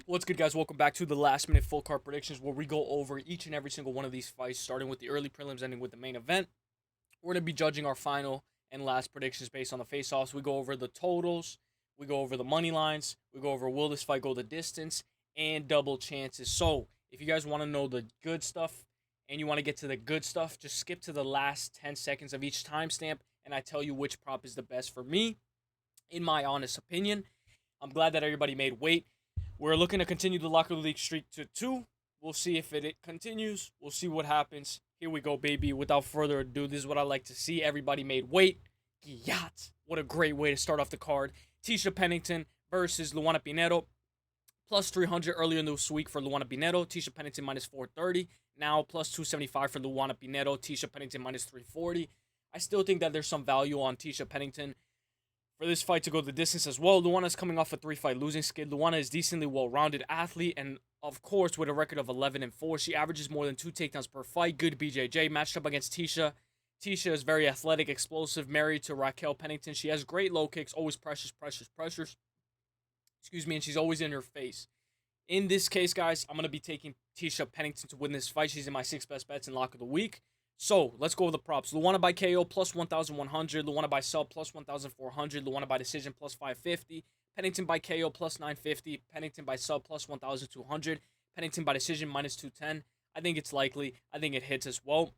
What's good, guys? Welcome back to the last minute full card predictions, where we go over each and every single one of these fights, starting with the early prelims, ending with the main event. We're going to be judging our final and last predictions based on the face-offs. We go over the totals, we go over the money lines, we go over will this fight go the distance, and double chances. So if you guys want to know the good stuff and you want to get to the good stuff, just skip to the last 10 seconds of each timestamp and I tell you which prop is the best for me, in my honest opinion. I'm glad that everybody made weight. We're looking to continue the Locker League streak to 2. We'll see if it continues. We'll see what happens. Here we go, baby. Without further ado, this is what I like to see. Everybody made weight. Yacht. What a great way to start off the card. Tecia Pennington versus Luana Pinheiro. Plus 300 earlier in this week for Luana Pinheiro. Tecia Pennington minus 430. Now plus 275 for Luana Pinheiro. Tecia Pennington minus 340. I still think that there's some value on Tecia Pennington for this fight to go the distance as well. Luana's coming off a 3-fight losing skid. Luana is decently well-rounded athlete, and of course, with a record of 11-4, she averages more than 2 takedowns per fight. Good BJJ. Matched up against Tecia. Tecia is very athletic, explosive, married to Raquel Pennington. She has great low kicks, always pressures. Excuse me, and she's always in her face. In this case, guys, I'm going to be taking Tecia Pennington to win this fight. She's in my 6 best bets in lock of the week. So, let's go over the props. Luana by KO plus 1,100. Luana by sub plus 1,400. Luana by decision plus 550. Pennington by KO plus 950. Pennington by sub plus 1,200. Pennington by decision minus 210. I think it's likely. I think it hits as well.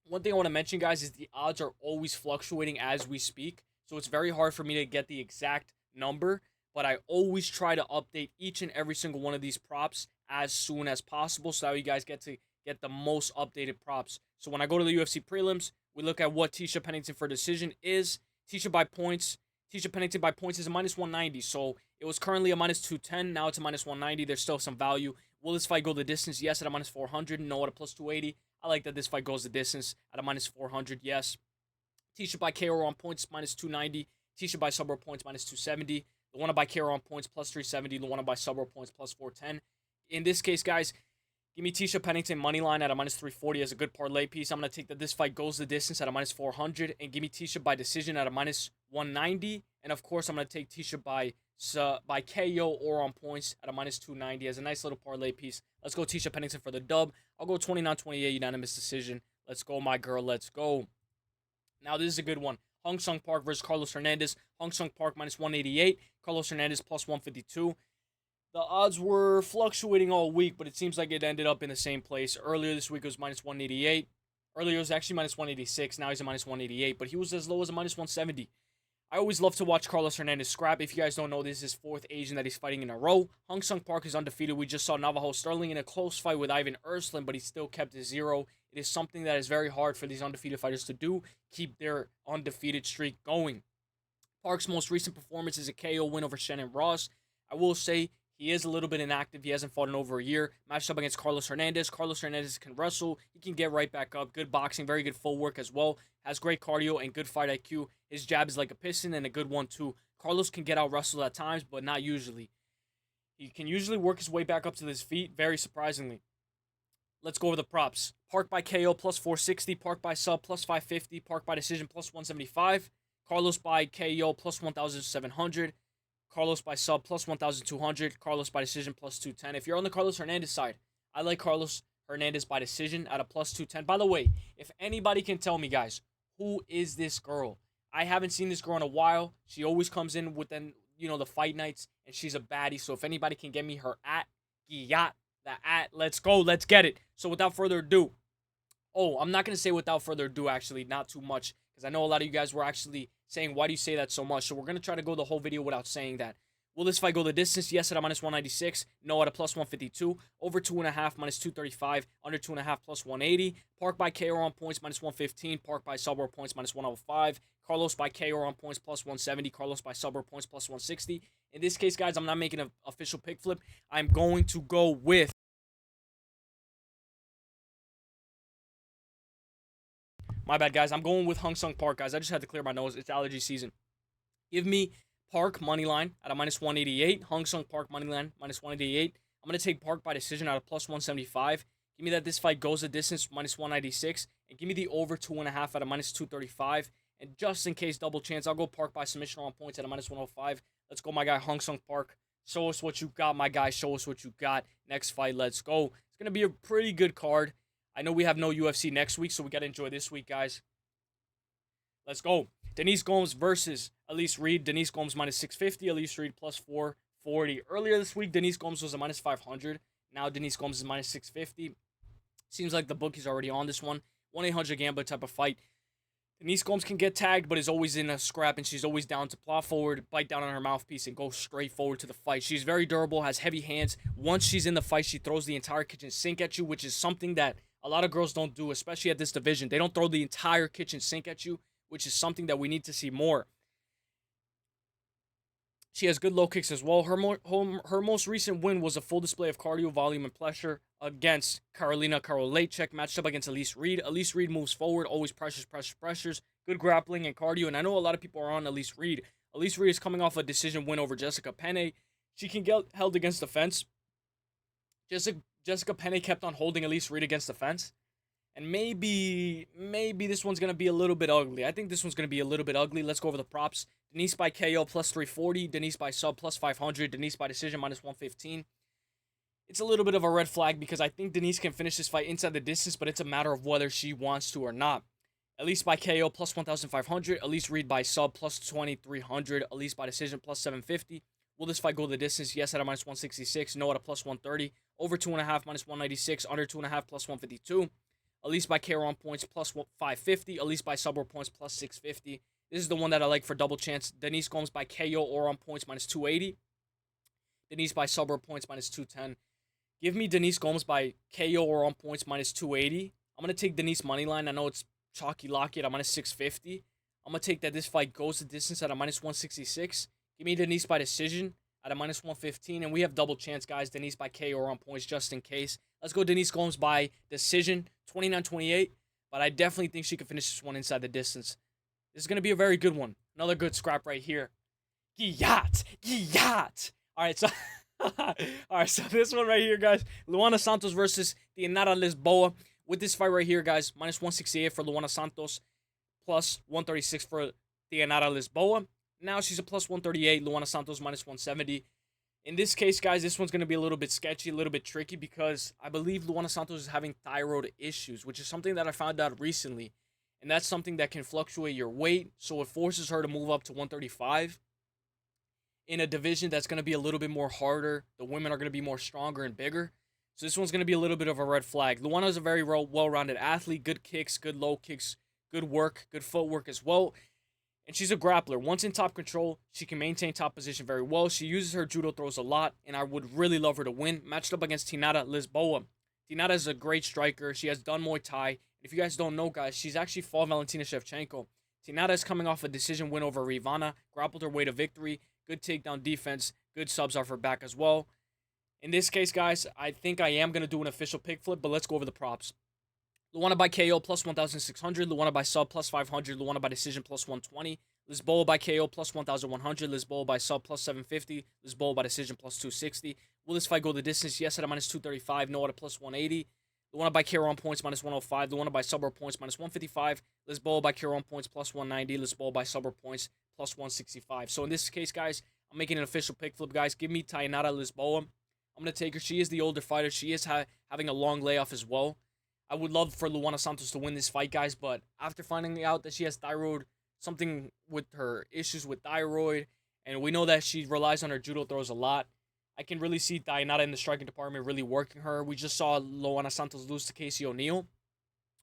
One thing I want to mention, guys, is the odds are always fluctuating as we speak. So, it's very hard for me to get the exact number. But I always try to update each and every single one of these props as soon as possible, so that you guys get the most updated props. So when I go to the UFC prelims, we look at what Tecia Pennington for decision is. Tecia by points. Tecia Pennington by points is a minus 190. So it was currently a minus 210. Now it's a minus 190. There's still some value. Will this fight go the distance? Yes, at a minus 400. No, at a plus 280. I like that this fight goes the distance at a minus 400. Yes. Tecia by KO on points, minus 290. Tecia by sub points, minus 270. Luana by KO on points, plus 370. Luana by sub points, plus 410. In this case, guys, give me Tecia Pennington money line at a minus 340 as a good parlay piece. I'm going to take that this fight goes the distance at a minus 400. And give me Tecia by decision at a minus 190. And, of course, I'm going to take Tecia by KO or on points at a minus 290 as a nice little parlay piece. Let's go Tecia Pennington for the dub. I'll go 29-28 unanimous decision. Let's go, my girl. Let's go. Now, this is a good one. Hong Sung Park versus Carlos Hernandez. Hong Sung Park minus 188. Carlos Hernandez plus 152. The odds were fluctuating all week, but it seems like it ended up in the same place. Earlier this week it was minus 188. Earlier it was actually minus 186. Now he's a minus 188, but he was as low as a minus 170. I always love to watch Carlos Hernandez scrap. If you guys don't know, this is his 4th Asian that he's fighting in a row. Hong Sung Park is undefeated. We just saw Navajo Sterling in a close fight with Ivan Ersland, but he still kept his 0. It is something that is very hard for these undefeated fighters to do, keep their undefeated streak going. Park's most recent performance is a KO win over Shannon Ross. I will say he is a little bit inactive. He hasn't fought in over a year. Matched up against Carlos Hernandez. Carlos Hernandez can wrestle. He can get right back up. Good boxing. Very good footwork as well. Has great cardio and good fight IQ. His jab is like a piston and a good one too. Carlos can get out wrestled at times, but not usually. He can usually work his way back up to his feet, very surprisingly. Let's go over the props. Park by KO plus 460. Park by sub plus 550. Park by decision plus 175. Carlos by KO plus 1,700. Carlos by sub plus 1,200. Carlos by decision plus 210. If you're on the Carlos Hernandez side, I like Carlos Hernandez by decision at a plus 210. By the way, if anybody can tell me, guys, who is this girl? I haven't seen this girl in a while. She always comes in within, the fight nights, and she's a baddie. So if anybody can get me her let's go. Let's get it. So without further ado, I'm not going to say without further ado, actually, not too much, because I know a lot of you guys were actually saying, why do you say that so much? So we're going to try to go the whole video without saying that. Will this fight go the distance? Yes, at a minus 196. No, at a plus 152. Over 2.5, minus 235. Under 2.5, plus 180. Park by KO on points, minus 115. Park by suburb points, minus 105. Carlos by KO on points, plus 170. Carlos by suburb points, plus 160. In this case, guys, I'm not making an official pick flip. I'm going to go with... My bad, guys. I'm going with Hong Sung Park, guys. I just had to clear my nose. It's allergy season. Give me Park money line at a minus 188. Hong Sung Park money line minus 188. I'm going to take Park by decision at a plus 175. Give me that this fight goes the distance, minus 196. And give me the over 2.5 at a minus 235. And just in case double chance, I'll go Park by submission on points at a minus 105. Let's go, my guy, Hong Sung Park. Show us what you got, my guy. Show us what you got. Next fight, let's go. It's going to be a pretty good card. I know we have no UFC next week, so we got to enjoy this week, guys. Let's go. Denise Gomes versus Elise Reed. Denise Gomes minus 650. Elise Reed plus 440. Earlier this week, Denise Gomes was a minus 500. Now Denise Gomes is minus 650. Seems like the bookie's already on this one. 1-800 gambler type of fight. Denise Gomes can get tagged, but is always in a scrap, and she's always down to plow forward, bite down on her mouthpiece, and go straight forward to the fight. She's very durable, has heavy hands. Once she's in the fight, she throws the entire kitchen sink at you, which is something that a lot of girls don't do, especially at this division. They don't throw the entire kitchen sink at you, which is something that we need to see more. She has good low kicks as well. Her most recent win was a full display of cardio, volume, and pressure against Karolina Karolejczyk, matched up against Elise Reed. Elise Reed moves forward, always pressures. Good grappling and cardio, and I know a lot of people are on Elise Reed. Elise Reed is coming off a decision win over Jessica Penne. She can get held against the fence. Jessica Penne kept on holding Elise Reed against the fence. And maybe this one's going to be a little bit ugly. I think this one's going to be a little bit ugly. Let's go over the props. Denise by KO plus 340. Denise by sub plus 500. Denise by decision minus 115. It's a little bit of a red flag because I think Denise can finish this fight inside the distance, but it's a matter of whether she wants to or not. Elise by KO plus 1,500. Elise Reed by sub plus 2,300. Elise by decision plus 750. Will this fight go the distance? Yes at a minus 166. No at a plus 130. Over 2.5 minus 196. Under 2.5 plus 152. Elise by KO on points plus 550. Elise by sub or points plus 650. This is the one that I like for double chance. Denise Gomes by KO or on points minus 280. Denise by sub or points minus 210. Give me Denise Gomes by KO or on points minus 280. I'm going to take Denise money line. I know it's chalky locky at a minus 650. I'm going to take that this fight goes the distance at a minus 166. Give me Denise by decision at a minus 115. And we have double chance, guys. Denise by KO or on points just in case. Let's go Denise Gomes by decision, 29-28. But I definitely think she can finish this one inside the distance. This is going to be a very good one. Another good scrap right here. Giyat. Alright, so this one right here, guys. Luana Santos versus Tainara Lisboa. With this fight right here, guys, minus 168 for Luana Santos, plus 136 for Tainara Lisboa. Now she's a plus 138. Luana Santos minus 170. In this case, guys, this one's going to be a little bit sketchy, a little bit tricky, because I believe Luana Santos is having thyroid issues, which is something that I found out recently. And that's something that can fluctuate your weight, so it forces her to move up to 135 in a division that's going to be a little bit more harder. The women are going to be more stronger and bigger. So this one's going to be a little bit of a red flag. Luana is a very well-rounded athlete. Good kicks, good low kicks, good work, good footwork as well. And she's a grappler. Once in top control, she can maintain top position very well. She uses her judo throws a lot, and I would really love her to win. Matched up against Tainara Lisboa. Tainara is a great striker. She has done Muay Thai. If you guys don't know, guys, she's actually fought Valentina Shevchenko. Tainara is coming off a decision win over Rivana. Grappled her way to victory. Good takedown defense. Good subs off her back as well. In this case, guys, I think I am going to do an official pick flip, but let's go over the props. Luana by KO plus 1,600. Luana by sub plus 500. Luana by decision plus 120. Lisboa by KO plus 1,100. Lisboa by sub plus 750. Lisboa by decision plus 260. Will this fight go the distance? Yes at a minus 235. No at a plus 180. Luana by KO on points minus 105. Luana by sub or points minus 155. Lisboa by KO on points plus 190. Lisboa by sub or points plus 165. So in this case, guys, I'm making an official pick flip, guys. Give me Tainara Lisboa. I'm going to take her. She is the older fighter. She is having a long layoff as well. I would love for Luana Santos to win this fight, guys, but after finding out that she has thyroid, something with her issues with thyroid, and we know that she relies on her judo throws a lot, I can really see Tainara in the striking department really working her. We just saw Luana Santos lose to Casey O'Neill.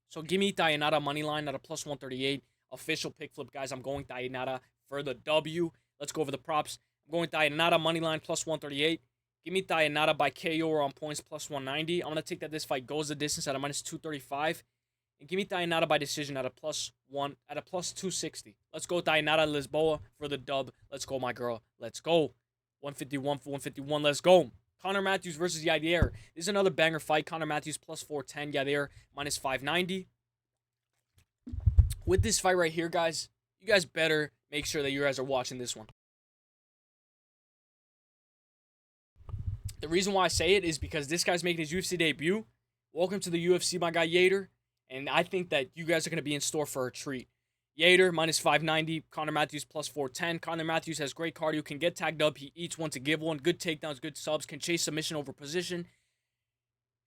So give me Tainara moneyline at a plus 138. Official pick flip, guys. I'm going Tainara for the W. Let's go over the props. I'm going Tainara moneyline plus 138. Give me Tainara by KO or on points plus 190. I'm going to take that this fight goes the distance at a minus 235. And give me Tainara by decision at a plus 260. Let's go Tainara Lisboa for the dub. Let's go, my girl. Let's go. 151 for 151. Let's go. Connor Mathews versus Yadier. This is another banger fight. Connor Mathews plus 410. Yadier minus 590. With this fight right here, guys, you guys better make sure that you guys are watching this one. The reason why I say it is because this guy's making his UFC debut. Welcome to the UFC, my guy Yadier. And I think that you guys are going to be in store for a treat. Yadier, minus 590. Connor Matthews, plus 410. Connor Matthews has great cardio, can get tagged up. He eats one to give one. Good takedowns, good subs, can chase submission over position.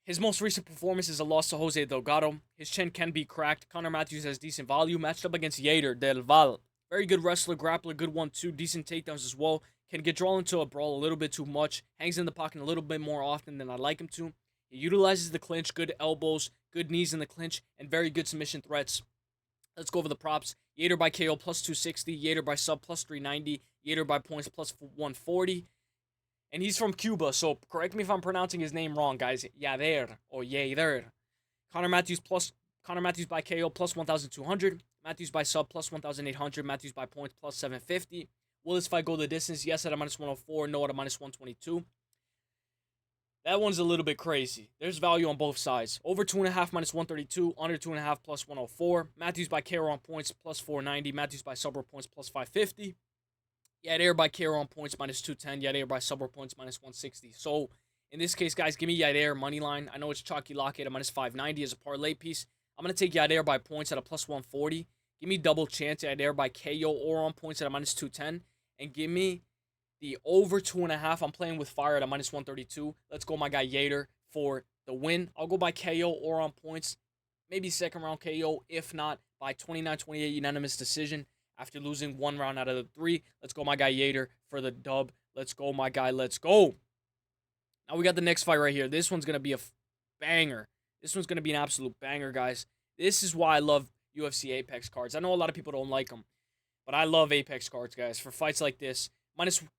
His most recent performance is a loss to Jose Delgado. His chin can be cracked. Connor Matthews has decent volume. Matched up against Yadier, DelValle. Very good wrestler, grappler, good 1-2. Decent takedowns as well. Can get drawn into a brawl a little bit too much. Hangs in the pocket a little bit more often than I'd like him to. He utilizes the clinch, good elbows, good knees in the clinch, and very good submission threats. Let's go over the props. Yadier by KO, plus 260. Yadier by sub, plus 390. Yadier by points, plus 140. And he's from Cuba, so correct me if I'm pronouncing his name wrong, guys. Yadier or Yadier. Connor Matthews by KO, plus 1,200. Matthews by sub, plus 1,800. Matthews by points, plus 750. Will this fight go the distance? Yes, at a minus 104. No, at a minus 122. That one's a little bit crazy. There's value on both sides. Over 2.5, minus 132. Under 2.5, plus 104. Matthews by KO on points, plus 490. Matthews by sub points, plus 550. Yadier by KO on points, minus 210. Yadier by sub points, minus 160. So, in this case, guys, give me Yadier money line. I know it's chalky lock at a minus 590 as a parlay piece. I'm going to take Yadier by points at a plus 140. Give me double chance Yadier by KO or on points at a minus 210. And give me the over 2.5. I'm playing with fire at a minus 132. Let's go my guy Yadier for the win. I'll go by KO or on points. Maybe second round KO. If not, by 29-28 unanimous decision. After losing one round out of the 3. Let's go my guy Yadier for the dub. Let's go my guy. Let's go. Now we got the next fight right here. This one's going to be a banger. This one's going to be an absolute banger, guys. This is why I love UFC Apex cards. I know a lot of people don't like them. But I love Apex cards, guys, for fights like this.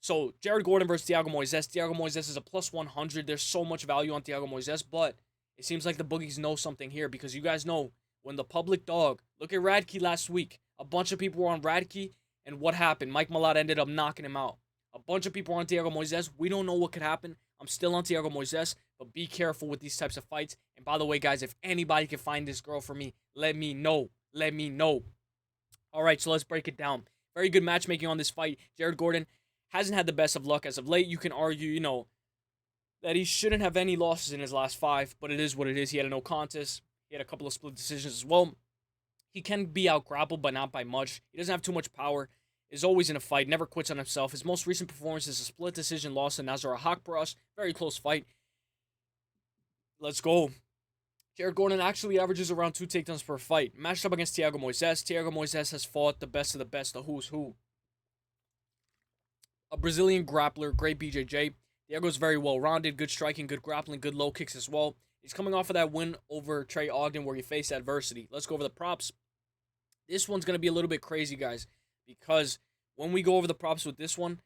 So, Jared Gordon versus Thiago Moisés. Thiago Moisés is a plus 100. There's so much value on Thiago Moisés, but it seems like the boogies know something here because you guys know when the public dog, look at Radke last week. A bunch of people were on Radke, and what happened? Mike Malott ended up knocking him out. A bunch of people were on Thiago Moisés. We don't know what could happen. I'm still on Thiago Moisés, but be careful with these types of fights. And by the way, guys, if anybody can find this girl for me, let me know. Let me know. All right, so let's break it down. Very good matchmaking on this fight. Jared Gordon hasn't had the best of luck as of late. You can argue, that he shouldn't have any losses in his last 5, but it is what it is. He had a no contest. He had a couple of split decisions as well. He can be out-grappled, but not by much. He doesn't have too much power. Is always in a fight. Never quits on himself. His most recent performance is a split decision loss to Nazar Hakparas. Very close fight. Let's go. Jared Gordon actually averages around 2 takedowns per fight. Matched up against Thiago Moisés. Thiago Moisés has fought the best of the best, the who's who. A Brazilian grappler, great BJJ. Thiago's very well-rounded, good striking, good grappling, good low kicks as well. He's coming off of that win over Trey Ogden where he faced adversity. Let's go over the props. This one's going to be a little bit crazy, guys, because when we go over the props with this one's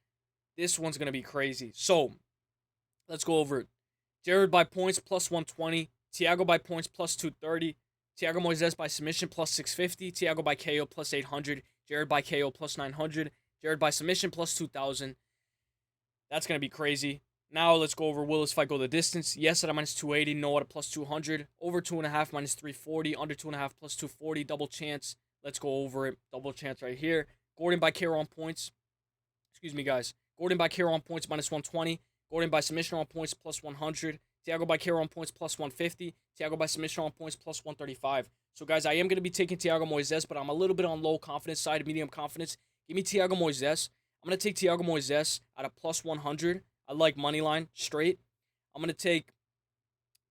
going to be crazy. So, let's go over it. Jared by points, plus 120. Thiago by points, plus 230. Thiago Moisés by submission, plus 650. Thiago by KO, plus 800. Jared by KO, plus 900. Jared by submission, plus 2,000. That's going to be crazy. Now let's go over, will this fight go the distance? Yes at a minus 280. No at a plus 200. Over 2.5, minus 340. Under 2.5, plus 240. Double chance. Let's go over it. Double chance right here. Gordon by KO on points. Excuse me, guys. Gordon by KO on points, minus 120. Gordon by submission on points, plus 100. Thiago by KO on points, plus 150. Thiago by submission on points, plus 135. So, guys, I am going to be taking Thiago Moisés, but I'm a little bit on low confidence side, medium confidence. Give me Thiago Moisés. I'm going to take Thiago Moisés at a plus 100. I like money line straight. I'm going to take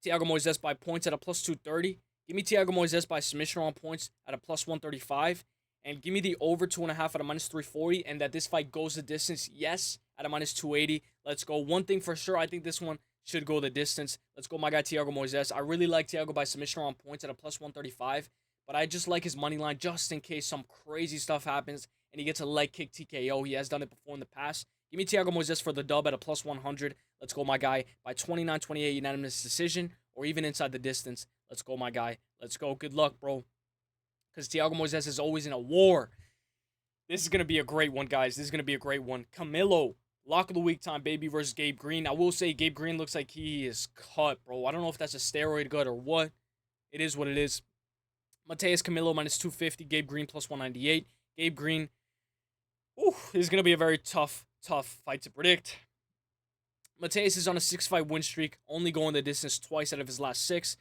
Thiago Moisés by points at a plus 230. Give me Thiago Moisés by submission on points at a plus 135. And give me the over 2.5 at a minus 340. And that this fight goes the distance, yes, at a minus 280. Let's go. One thing for sure, I think this one should go the distance. Let's go, my guy, Thiago Moisés. I really like Thiago by submission on points at a plus 135. But I just like his money line just in case some crazy stuff happens and he gets a leg kick TKO. He has done it before in the past. Give me Thiago Moisés for the dub at a plus 100. Let's go, my guy, by 29-28 unanimous decision or even inside the distance. Let's go, my guy. Let's go. Good luck, bro. Because Thiago Moisés is always in a war. This is going to be a great one, guys. This is going to be a great one. Camilo, lock of the week time, baby, versus Gabe Green. I will say Gabe Green looks like he is cut, bro. I don't know if that's a steroid gut or what. It is what it is. Matheus Camilo, minus 250. Gabe Green, plus 198. Gabe Green, this is going to be a very tough fight to predict. Matheus is on a 6-fight win streak, only going the distance twice out of his last 6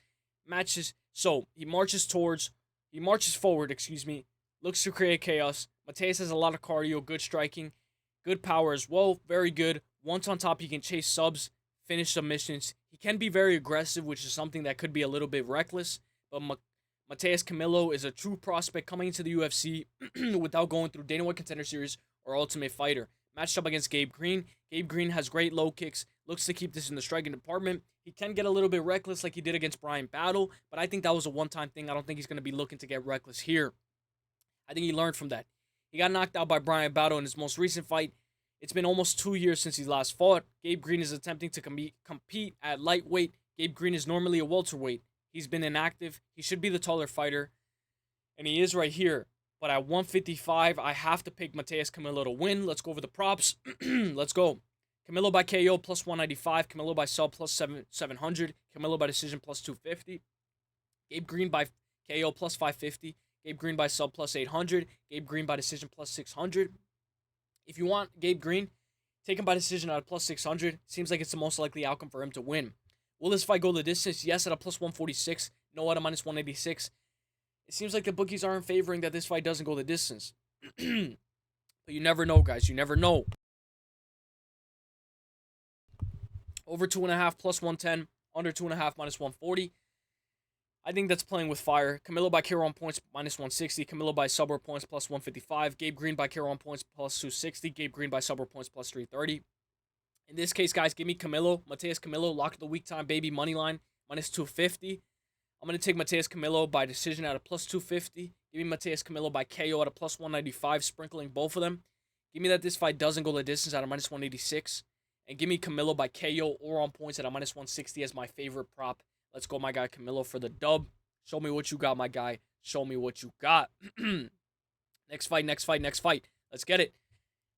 matches. So, he marches forward, Looks to create chaos. Matheus has a lot of cardio, good striking, good power as well. Very good. Once on top, he can chase subs, finish submissions. He can be very aggressive, which is something that could be a little bit reckless. But Matheus Camilo is a true prospect coming into the UFC without going through Dana White Contender Series or Ultimate Fighter. Matched up against Gabe Green. Gabe Green has great low kicks. Looks to keep this in the striking department. He can get a little bit reckless like he did against Brian Battle, but I think that was a one-time thing. I don't think he's going to be looking to get reckless here. I think he learned from that. He got knocked out by Brian Battle in his most recent fight. It's been almost 2 years since he last fought. Gabe Green is attempting to compete at lightweight. Gabe Green is normally a welterweight. He's been inactive. He should be the taller fighter, and he is right here. But at 155, I have to pick Matheus Camilo to win. Let's go over the props. Let's go. Camilo by KO plus 195. Camilo by sub plus 700. Camilo by decision plus 250. Gabe Green by KO plus 550. Gabe Green by sub plus 800. Gabe Green by decision plus 600. If you want Gabe Green, take him by decision at a plus 600. Seems like it's the most likely outcome for him to win. Will this fight go the distance? Yes, at a plus 146. No, at a minus 186. It seems like the bookies aren't favoring that this fight doesn't go the distance. But you never know, guys. You never know. Over 2.5 plus 110. Under 2.5 minus 140. I think that's playing with fire. Camilo by KO on points minus 160. Camilo by sub or points plus 155. Gabe Green by KO on points plus 260. Gabe Green by sub or points plus 330. In this case, guys, give me Camilo. Matheus Camilo, lock of the week time, baby, money line, minus 250. I'm going to take Matheus Camilo by decision at a plus 250. Give me Matheus Camilo by KO at a plus 195, sprinkling both of them. Give me that this fight doesn't go the distance at a minus 186. And give me Camilo by KO or on points at a minus 160 as my favorite prop. Let's go, my guy Camilo, for the dub. Show me what you got, my guy. Show me what you got. Next fight. Let's get it.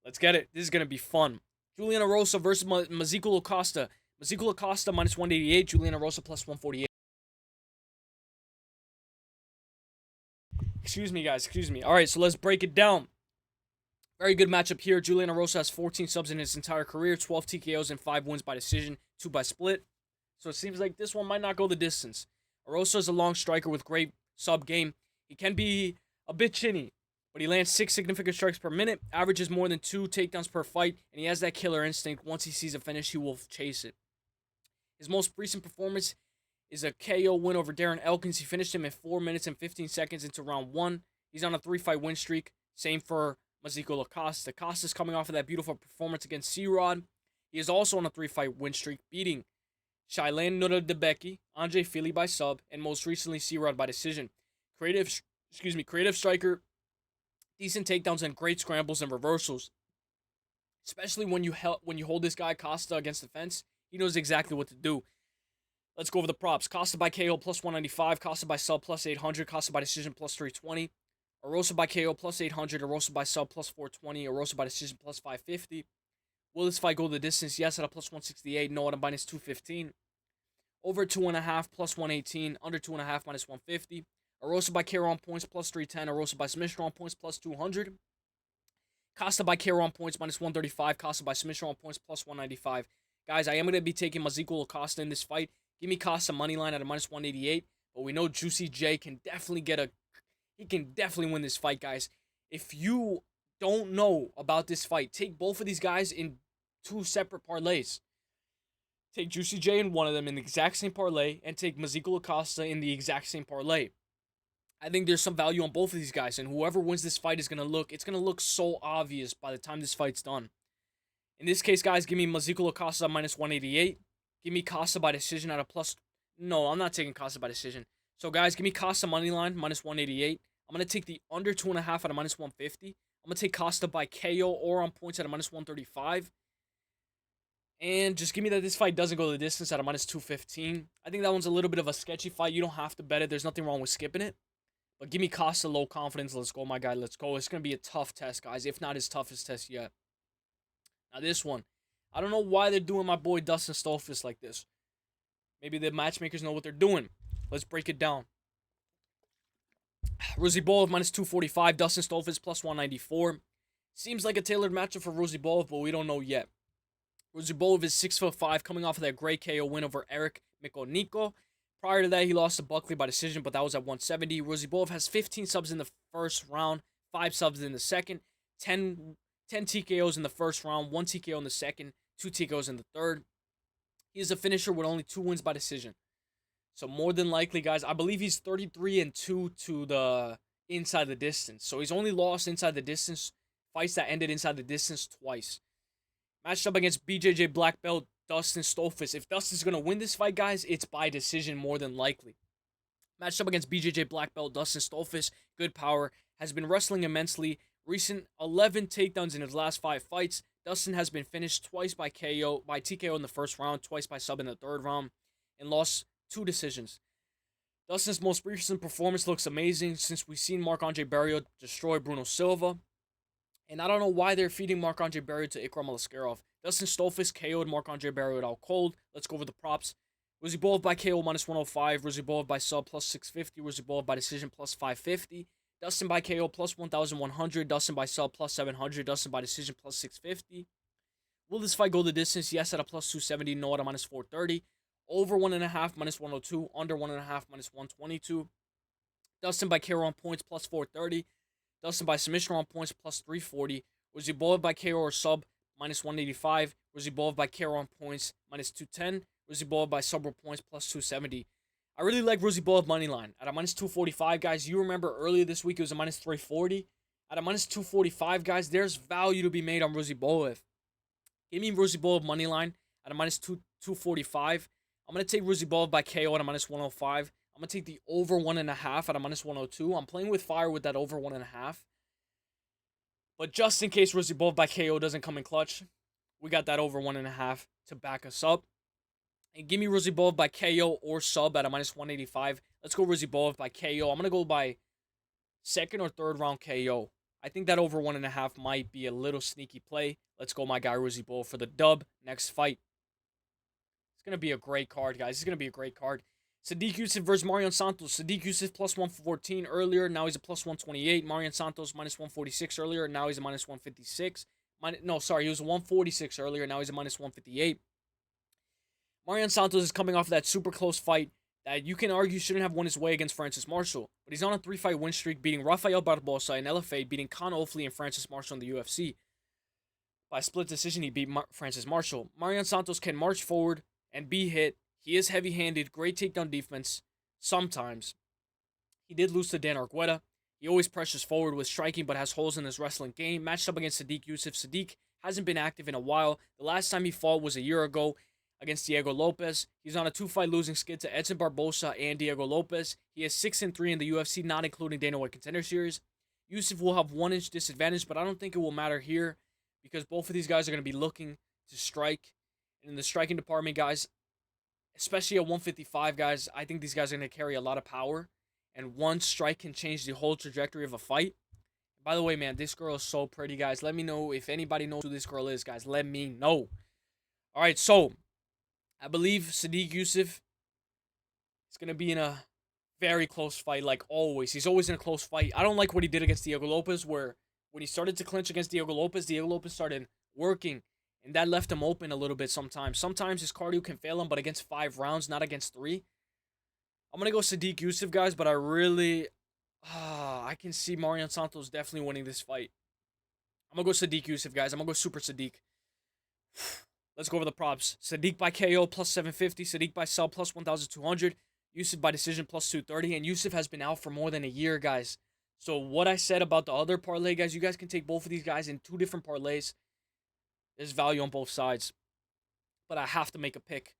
This is going to be fun. Julian Erosa versus Maziculo Costa. Maziculo Costa minus 188. Julian Erosa plus 148. Excuse me, guys. All right, so let's break it down. Very good matchup here. Julian Erosa has 14 subs in his entire career, 12 TKOs and 5 wins by decision, 2 by split. So it seems like this one might not go the distance. Erosa is a long striker with great sub game. He can be a bit chinny, but he lands 6 significant strikes per minute, averages more than 2 takedowns per fight, and he has that killer instinct. Once he sees a finish, he will chase it. His most recent performance is a KO win over Darren Elkins. He finished him in 4 minutes and 15 seconds into round 1. He's on a 3-fight win streak. Same for Maziculo Costa. Costa's coming off of that beautiful performance against C-Rod. He is also on a 3-fight win streak, beating Shailen Nuradebeki, Andre Fili by sub, and most recently C-Rod by decision. Creative striker, decent takedowns and great scrambles and reversals. Especially when you hold this guy Costa against the fence, he knows exactly what to do. Let's go over the props. Costa by KO plus 195, Costa by sub plus 800, Costa by decision plus 320. Erosa by KO plus 800, Erosa by sub plus 420, Erosa by decision plus 550. Will this fight go the distance? Yes, at a plus 168. No, at a minus 215. Over 2.5 plus 118. Under 2.5 minus 150. Erosa by KO on points plus 310. Erosa by submission on points plus 200. Costa by KO on points minus 135. Costa by submission on points plus 195. Guys, I am going to be taking Maziculo Costa in this fight. Give me Costa money line at a minus 188. But we know Juicy J can definitely he can definitely win this fight, guys. If you don't know about this fight, take both of these guys in 2 separate parlays. Take Juicy J in one of them in the exact same parlay, and take Maziculo Costa in the exact same parlay. I think there's some value on both of these guys, and whoever wins this fight it's gonna look so obvious by the time this fight's done. In this case, guys, give me Maziculo Costa minus 188. Give me Costa by decision at a plus. No, I'm not taking Costa by decision. So, guys, give me Costa money line minus 188. I'm gonna take the under 2.5 at a minus 150. I'm going to take Costa by KO or on points at a minus 135. And just give me that this fight doesn't go the distance at a minus 215. I think that one's a little bit of a sketchy fight. You don't have to bet it. There's nothing wrong with skipping it. But give me Costa low confidence. Let's go, my guy. Let's go. It's going to be a tough test, guys. If not his toughest test yet. Now, this one. I don't know why they're doing my boy Dustin Stoltzfus like this. Maybe the matchmakers know what they're doing. Let's break it down. Ruziboev minus 245, Dustin Stoltzfus plus 194. Seems like a tailored matchup for Ruziboev, but we don't know yet. Ruziboev is 6'5", coming off of that great KO win over Eric Mikonico. Prior to that, he lost to Buckley by decision, but that was at 170. Ruziboev has 15 subs in the first round, 5 subs in the second, 10 TKOs in the first round, 1 TKO in the second, 2 TKOs in the third. He is a finisher with only 2 wins by decision. So more than likely, guys, I believe he's 33-2 to the inside the distance. So he's only lost inside the distance, fights that ended inside the distance twice. Matched up against BJJ black belt Dustin Stoltzfus. If Dustin's going to win this fight, guys, it's by decision more than likely. Matched up against BJJ black belt Dustin Stoltzfus. Good power. Has been wrestling immensely. Recent 11 takedowns in his last 5 fights. Dustin has been finished twice by TKO in the first round, twice by sub in the third round, and lost 2 decisions. Dustin's most recent performance looks amazing since we've seen Marc-Andre Barriault destroy Bruno Silva. And I don't know why they're feeding Marc-Andre Barriault to Ikram Aliskerov. Dustin Stoltzfus KO'd Marc-Andre Barriault out cold. Let's go over the props. Ruziboev by KO minus 105. Ruziboev by sub plus 650. Ruziboev by decision plus 550. Dustin by KO plus 1,100. Dustin by sub plus 700. Dustin by decision plus 650. Will this fight go the distance? Yes at a plus 270. No at a minus 430. Over 1.5 minus 102. Under 1.5 minus 122. Dustin by KO on points plus 430. Dustin by submission on points plus 340. Ruziboev by KO or sub minus 185. Ruziboev by KO on points minus 210. Ruziboev by sub or points plus 270. I really like Ruziboev money line at a minus 245, guys. You remember earlier this week it was a minus 340. At a minus 245, guys, there's value to be made on Ruziboev. Give me Ruziboev money line at a minus 245. I'm going to take Ruziboev by KO at a minus 105. I'm going to take the over 1.5 at a minus 102. I'm playing with fire with that over 1.5. But just in case Ruziboev by KO doesn't come in clutch, we got that over 1.5 to back us up. And give me Ruziboev by KO or sub at a minus 185. Let's go Ruziboev by KO. I'm going to go by second or third round KO. I think that over 1.5 might be a little sneaky play. Let's go my guy Ruziboev for the dub. Next fight. It's going to be a great card, guys. It's going to be a great card. Sodiq Yusuff versus Marion Santos. Sodiq Yusuff plus 114 earlier. Now he's a plus 128. Marion Santos minus 146 earlier. Now he's a minus 156. No, sorry. He was a 146 earlier. Now he's a minus 158. Marion Santos is coming off of that super close fight that you can argue shouldn't have won his way against Francis Marshall. But he's on a 3-fight win streak, beating Rafael Barbosa in LFA, beating Con Ofley and Francis Marshall in the UFC. By split decision, he beat Francis Marshall. Marion Santos can march forward and be hit. He is heavy-handed, great takedown defense, sometimes. He did lose to Dan Argueta. He always pressures forward with striking, but has holes in his wrestling game. Matched up against Sodiq Yusuff. Sodiq hasn't been active in a while. The last time he fought was a year ago against Diego Lopez. He's on a 2-fight losing skid to Edson Barbosa and Diego Lopez. He is 6-3 in the UFC, not including Dana White Contender Series. Yusuff will have 1-inch disadvantage, but I don't think it will matter here because both of these guys are going to be looking to strike. And in the striking department, guys, especially at 155, guys, I think these guys are going to carry a lot of power. And one strike can change the whole trajectory of a fight. By the way, man, this girl is so pretty, guys. Let me know if anybody knows who this girl is, guys. Let me know. All right, so I believe Sodiq Yusuff is going to be in a very close fight, like always. He's always in a close fight. I don't like what he did against Diego Lopez, where when he started to clinch against Diego Lopez started working. And that left him open a little bit sometimes. Sometimes his cardio can fail him, but against 5 rounds, not against 3. I'm going to go Sodiq Yusuff, guys, but I can see Marion Santos definitely winning this fight. I'm going to go Sodiq Yusuff, guys. I'm going to go Super Sodiq. Let's go over the props. Sodiq by KO plus 750. Sodiq by sub plus 1,200. Yusuff by decision plus 230. And Yusuff has been out for more than a year, guys. So what I said about the other parlay, guys, you guys can take both of these guys in 2 different parlays. There's value on both sides. But I have to make a pick.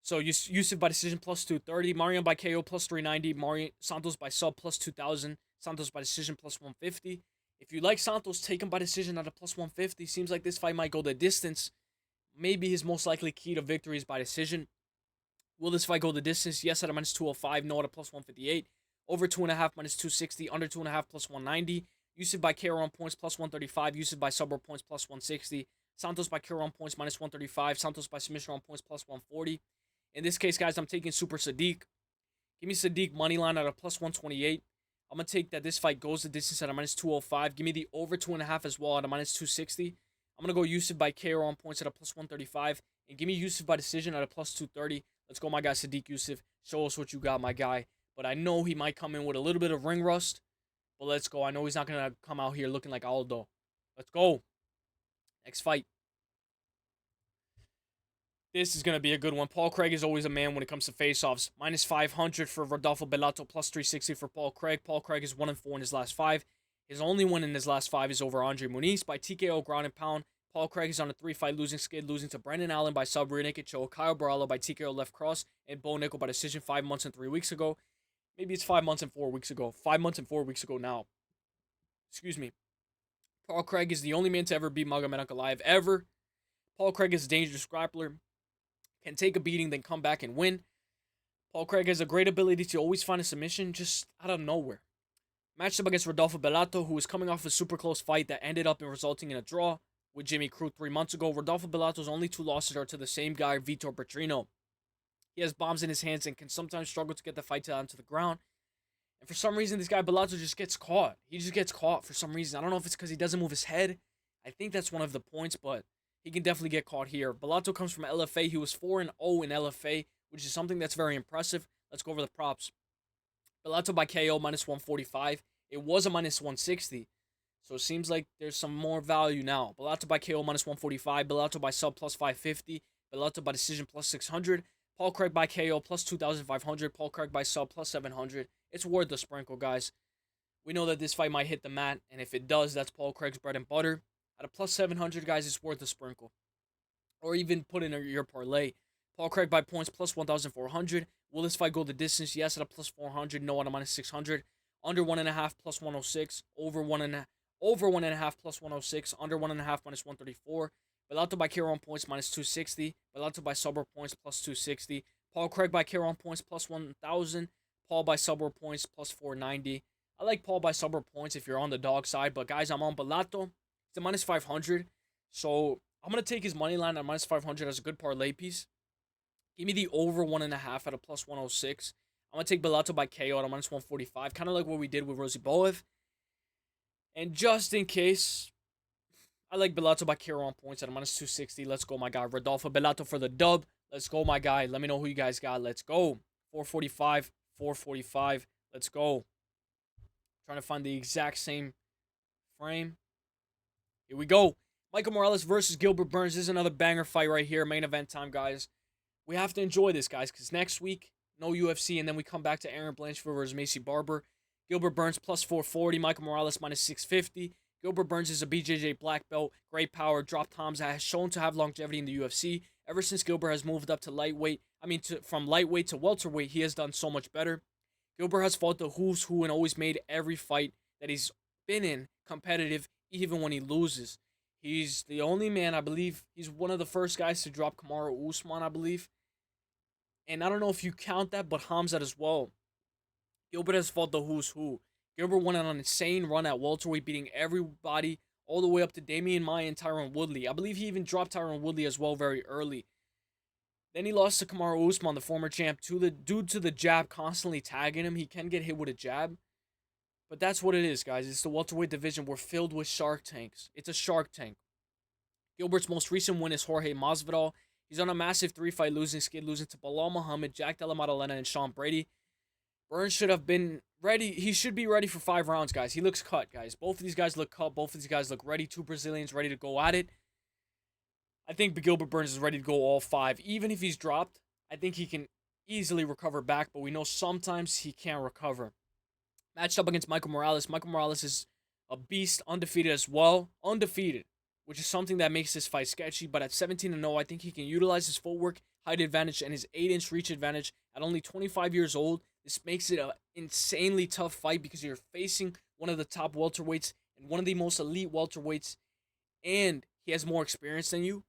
So Yusuff by decision plus 230. Marion by KO plus 390. Marion Santos by sub plus 2,000. Santos by decision plus 150. If you like Santos, take him by decision at a plus 150. Seems like this fight might go the distance. Maybe his most likely key to victory is by decision. Will this fight go the distance? Yes at a minus 205. No at a plus 158. Over 2.5 minus 260. Under 2.5 plus 190. Yusuff by KO on points plus 135. Yusuff by sub or points plus 160. Santos by KO on points minus 135. Santos by submission on points plus 140. In this case, guys, I'm taking Super Sodiq. Give me Sodiq money line at a plus 128. I'm going to take that this fight goes the distance at a minus 205. Give me the over 2.5 as well at a minus 260. I'm going to go Yusuff by KO on points at a plus 135. And give me Yusuff by decision at a plus 230. Let's go, my guy, Sodiq Yusuff. Show us what you got, my guy. But I know he might come in with a little bit of ring rust. But let's go. I know he's not going to come out here looking like Aldo. Let's go. Next fight. This is going to be a good one. Paul Craig is always a man when it comes to face-offs. Minus 500 for Rodolfo Bellato, plus 360 for Paul Craig. Paul Craig is 1-4 in his last 5. His only win in his last 5 is over Andre Muniz by TKO ground and pound. Paul Craig is on a 3-fight losing skid, losing to Brendan Allen by sub-rear naked choke, Kyle Barallo by TKO left cross, and Bo Nickel by decision 5 months and 3 weeks ago. Maybe it's 5 months and 4 weeks ago. 5 months and 4 weeks ago now. Excuse me. Paul Craig is the only man to ever beat Magomed Ankalaev ever. Paul Craig is a dangerous grappler. Can take a beating, then come back and win. Paul Craig has a great ability to always find a submission just out of nowhere. Matched up against Rodolfo Bellato, who was coming off a super close fight that ended up resulting in a draw with Jimmy Crute 3 months ago. Rodolfo Bellato's only 2 losses are to the same guy, Vitor Petrino. He has bombs in his hands and can sometimes struggle to get the fight down to the ground. And for some reason, this guy Bellato just gets caught. He just gets caught for some reason. I don't know if it's because he doesn't move his head. I think that's one of the points, but he can definitely get caught here. Bellato comes from LFA. He was 4-0 in LFA, which is something that's very impressive. Let's go over the props. Bellato by KO, minus 145. It was a minus 160. So it seems like there's some more value now. Bellato by KO, minus 145. Bellato by sub, plus 550. Bellato by decision, plus 600. Paul Craig by KO, plus 2,500. Paul Craig by sub, plus 700. It's worth the sprinkle, guys. We know that this fight might hit the mat, and if it does, that's Paul Craig's bread and butter. At a plus 700, guys, it's worth a sprinkle. Or even put in your parlay. Paul Craig by points, plus 1,400. Will this fight go the distance? Yes, at a plus 400. No, at a minus 600. Under 1.5, plus 106. Over 1.5, plus 106. Under 1.5, minus 134. Bellato by KO on points, minus 260. Bellato by Subway points, plus 260. Paul Craig by KO on points, plus 1,000. Paul by Subway points, plus 490. I like Paul by Subway points if you're on the dog side. But, guys, I'm on Bellato. It's a minus 500. So, I'm going to take his money line at minus 500 as a good parlay piece. Give me the over 1.5 at a plus 106. I'm going to take Bellato by KO at a minus 145. Kind of like what we did with Ruziboev. And just in case, I like Bellato by KO on points at a minus 260. Let's go, my guy. Rodolfo Bellato for the dub. Let's go, my guy. Let me know who you guys got. Let's go. 445. 445. Let's go. Trying to find the exact same frame. Here we go. Michael Morales versus Gilbert Burns. This is another banger fight right here. Main event time, guys. We have to enjoy this, guys, because next week, no UFC, and then we come back to Aaron Blanchfield versus Macy Barber. Gilbert Burns plus 440. Michael Morales minus 650. Gilbert Burns is a BJJ black belt. Great power. Drop toms that has shown to have longevity in the UFC. Ever since Gilbert has moved up to lightweight, from lightweight to welterweight, he has done so much better. Gilbert has fought the who's who and always made every fight that he's been in competitive, even when he loses. He's the only man, I believe, he's one of the first guys to drop Kamaru Usman, I believe. And I don't know if you count that, but Hamzat as well. Gilbert has fought the who's who. Gilbert went on an insane run at welterweight, beating everybody all the way up to Damian Maia and Tyron Woodley. I believe he even dropped Tyron Woodley as well very early. Then he lost to Kamaru Usman, the former champ, due to the jab constantly tagging him. He can get hit with a jab. But that's what it is, guys. It's the welterweight division. We're filled with shark tanks. It's a shark tank. Gilbert's most recent win is Jorge Masvidal. He's on a massive 3-fight losing skid, losing to Bilal Muhammad, Jack Della Maddalena, and Sean Brady. Burns should have been ready. He should be ready for 5 rounds, guys. He looks cut, guys. Both of these guys look cut. Both of these guys look ready. 2 Brazilians ready to go at it. I think Gilbert Burns is ready to go all 5. Even if he's dropped, I think he can easily recover back, but we know sometimes he can't recover. Matched up against Michael Morales. Michael Morales is a beast, undefeated as well. Undefeated, which is something that makes this fight sketchy, but at 17-0, I think he can utilize his footwork, height advantage, and his 8-inch reach advantage at only 25 years old. This makes it an insanely tough fight because you're facing one of the top welterweights and one of the most elite welterweights, and he has more experience than you.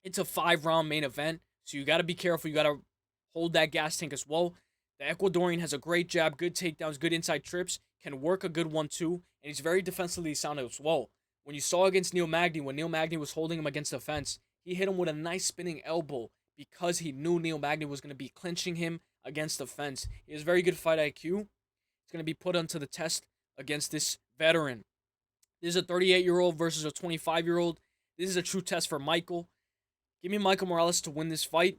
It's a 5-round main event, so you got to be careful. You got to hold that gas tank as well. The Ecuadorian has a great jab, good takedowns, good inside trips, can work a good 1-2, and he's very defensively sound as well. When you saw against Neil Magny, when Neil Magny was holding him against the fence, he hit him with a nice spinning elbow because he knew Neil Magny was going to be clinching him against the fence. He has very good fight IQ. It's going to be put onto the test against this veteran. This is a 38-year-old versus a 25-year-old. This is a true test for Michael. Give me Michael Morales to win this fight.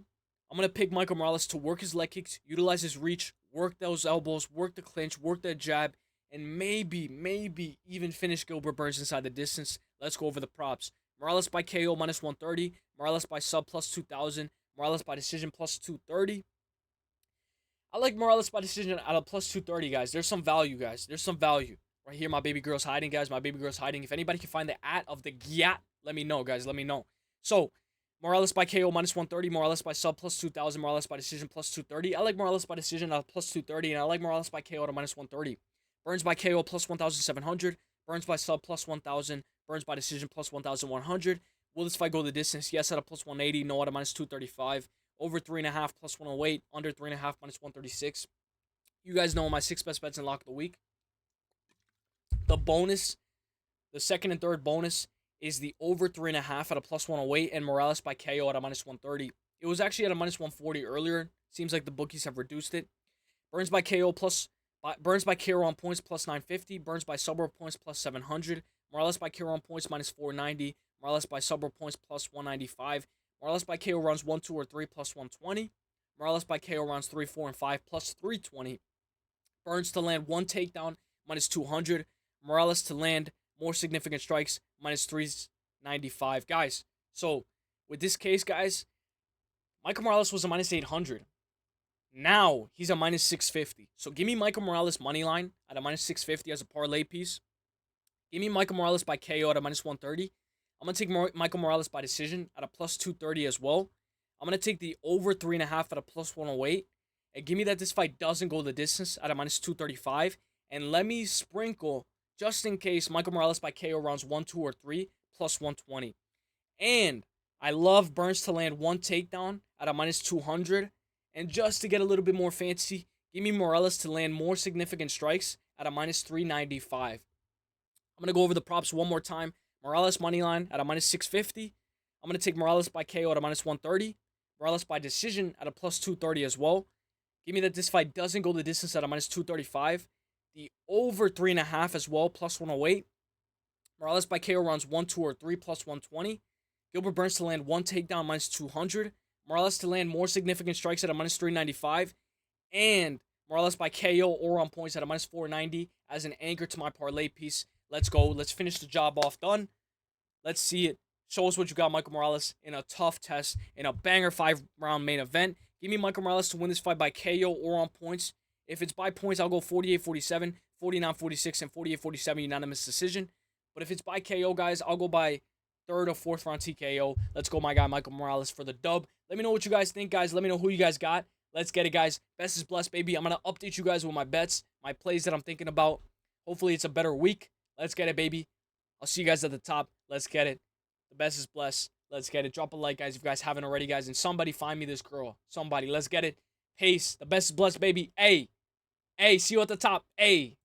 I'm going to pick Michael Morales to work his leg kicks, utilize his reach, work those elbows, work the clinch, work that jab, and maybe even finish Gilbert Burns inside the distance. Let's go over the props. Morales by KO minus 130. Morales by sub plus 2,000. Morales by decision plus 230. I like Morales by decision at a plus 230, guys. There's some value, guys. There's some value. Right here, my baby girl's hiding, guys. My baby girl's hiding. If anybody can find the at of the gyat, let me know, guys. Let me know. So, Morales by KO minus 130. Morales by sub plus 2,000. Morales by decision plus 230. I like Morales by decision at plus 230, and I like Morales by KO at a minus 130. Burns by KO plus 1,700. Burns by sub plus 1,000. Burns by decision plus 1,100. Will this fight go the distance? Yes, at a plus 180. No, at a minus 235. Over 3.5 plus 108. Under 3.5 minus 136. You guys know my 6 best bets in lock of the week. The bonus, the second and third bonus, is the over 3.5 at a plus 108 and Morales by KO at a minus 130. It was actually at a minus 140 earlier. Seems like the bookies have reduced it. Burns by KO on points plus 950. Burns by suburb points plus 700. Morales by KO on points minus 490. Morales by suburb points plus 195. Morales by KO rounds 1, 2, or 3 plus 120. Morales by KO rounds 3, 4, and 5 plus 320. Burns to land 1 takedown minus 200. Morales to land more significant strikes minus 395. Guys, so with this case, guys, Michael Morales was a minus 800. Now he's a minus 650. So give me Michael Morales money line at a minus 650 as a parlay piece. Give me Michael Morales by KO at a minus 130. I'm going to take Michael Morales by decision at a plus 230 as well. I'm going to take the over 3.5 at a plus 108. And give me that this fight doesn't go the distance at a minus 235. And let me sprinkle, just in case, Michael Morales by KO rounds 1, 2, or 3 plus 120. And I love Burns to land 1 takedown at a minus 200. And just to get a little bit more fancy, give me Morales to land more significant strikes at a minus 395. I'm going to go over the props one more time. Morales money line at a minus 650. I'm going to take Morales by KO at a minus 130. Morales by decision at a plus 230 as well. Give me that this fight doesn't go the distance at a minus 235. The over 3.5 as well, plus 108. Morales by KO rounds 1, 2, or 3 plus 120. Gilbert Burns to land 1 takedown minus 200. Morales to land more significant strikes at a minus 395. And Morales by KO or on points at a minus 490 as an anchor to my parlay piece. Let's go. Let's finish the job off. Done. Let's see it. Show us what you got, Michael Morales, in a tough test, in a banger 5-round main event. Give me Michael Morales to win this fight by KO or on points. If it's by points, I'll go 48-47, 49-46, and 48-47 unanimous decision. But if it's by KO, guys, I'll go by 3rd or 4th round TKO. Let's go, my guy, Michael Morales, for the dub. Let me know what you guys think, guys. Let me know who you guys got. Let's get it, guys. Best is blessed, baby. I'm going to update you guys with my bets, my plays that I'm thinking about. Hopefully, it's a better week. Let's get it, baby. I'll see you guys at the top. Let's get it. The best is blessed. Let's get it. Drop a like, guys, if you guys haven't already, guys. And somebody find me this girl. Somebody. Let's get it. Peace. The best is blessed, baby. Hey. Hey, see you at the top. Hey.